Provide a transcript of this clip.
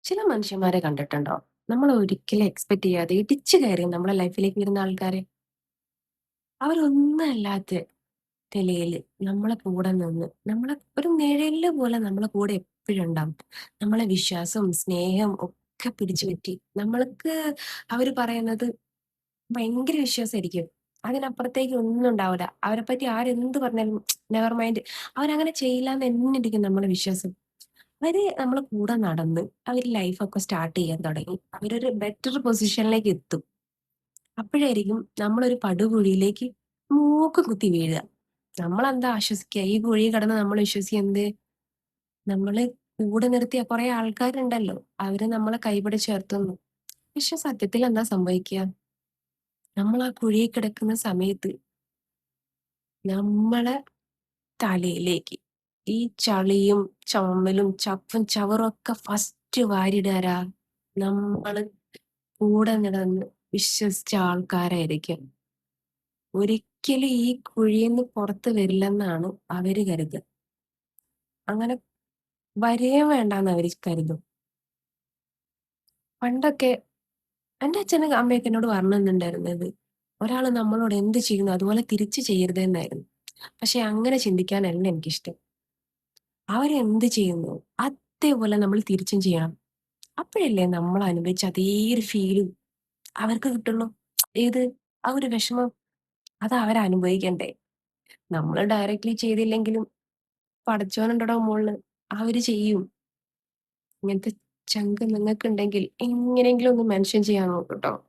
ചില മനുഷ്യന്മാരെ കണ്ടിട്ടുണ്ടോ? നമ്മൾ ഒരിക്കലും എക്സ്പെക്ട് ചെയ്യാതെ ഇടിച്ചു കയറി നമ്മളെ ലൈഫിലേക്ക് വരുന്ന ആൾക്കാരെ. അവരൊന്നും അല്ലാത്ത നിലയില് നമ്മളെ കൂടെ നിന്ന്, നമ്മളെ ഒരു നിഴല് പോലെ നമ്മളെ കൂടെ എപ്പഴും ഉണ്ടാവും. നമ്മളെ വിശ്വാസവും, സ്നേഹം ഒക്കെ പിടിച്ചു പറ്റി നമ്മൾക്ക് അവര് പറയുന്നത് ഭയങ്കര വിശ്വാസായിരിക്കും. അതിനപ്പുറത്തേക്ക് ഒന്നും ഉണ്ടാവൂല. അവരെപ്പറ്റി ആരെന്ത് പറഞ്ഞാലും നെവർ മൈൻഡ്. അവരങ്ങനെ ചെയ്യില്ലാന്ന് തന്നെ ഇരിക്കും നമ്മളെ വിശ്വാസം. അവര് നമ്മളെ കൂടെ നടന്ന് അവര് ലൈഫൊക്കെ സ്റ്റാർട്ട് ചെയ്യാൻ തുടങ്ങി. അവരൊരു ബെറ്റർ പൊസിഷനിലേക്ക് എത്തും. അപ്പോഴായിരിക്കും നമ്മളൊരു പടുകുഴിയിലേക്ക് മൂക്ക് കുത്തി വീഴുക. നമ്മളെന്താ ആശ്വസിക്കുക? ഈ കുഴി കിടന്ന് നമ്മൾ വിശ്വസിക്കുക എന്ത്? നമ്മള് കൂടെ നിർത്തിയ കുറെ ആൾക്കാരുണ്ടല്ലോ. അവര് നമ്മളെ കൈപിടിച്ചുയർത്തുന്നു. പക്ഷെ സത്യത്തിൽ എന്താ സംഭവിക്കുക? നമ്മൾ ആ കുഴിയിൽ കിടക്കുന്ന സമയത്ത് നമ്മളെ തലയിലേക്ക് ഈ ചളിയും ചൊമലും ചപ്പും ചവറും ഒക്കെ ഫസ്റ്റ് വാരിയിടുക നമ്മള് കൂടെ നടന്ന് വിശ്വസിച്ച ആൾക്കാരായിരിക്കും. ഒരിക്കലും ഈ കുഴീന്ന് പുറത്ത് വരില്ലെന്നാണ് അവര് കരുതുക. അങ്ങനെ വരേം വേണ്ടാന്ന് അവര് കരുതും. പണ്ടൊക്കെ എന്റെ അച്ഛനും അമ്മയൊക്കെ എന്നോട് പറഞ്ഞു തന്നിട്ടുണ്ടായിരുന്നത്, ഒരാള് നമ്മളോട് എന്ത് ചെയ്യുന്നു അതുപോലെ തിരിച്ച് ചെയ്യരുതെന്നായിരുന്നു. പക്ഷെ അങ്ങനെ ചിന്തിക്കാനല്ല എനിക്കിഷ്ടം. അവരെന്ത് ചെയ്യുന്നു അതേപോലെ നമ്മൾ തിരിച്ചും ചെയ്യണം. അപ്പോഴല്ലേ നമ്മൾ അനുഭവിച്ച അതേ ഒരു ഫീലും അവർക്ക് കിട്ടുള്ളൂ. ഏത്? ആ ഒരു വിഷമം അത് അവരനുഭവിക്കണ്ടേ. നമ്മള് ഡയറക്റ്റ്‌ലി ചെയ്തില്ലെങ്കിലും പടച്ചോനുണ്ടെടാ മോളില്. അവര് ചെയ്യും. ഇങ്ങനത്തെ ചങ്ക് നിങ്ങക്കുണ്ടെങ്കിൽ എങ്ങനെയെങ്കിലും ഒന്ന് മെൻഷൻ ചെയ്യാൻ നോക്കൂട്ടോ.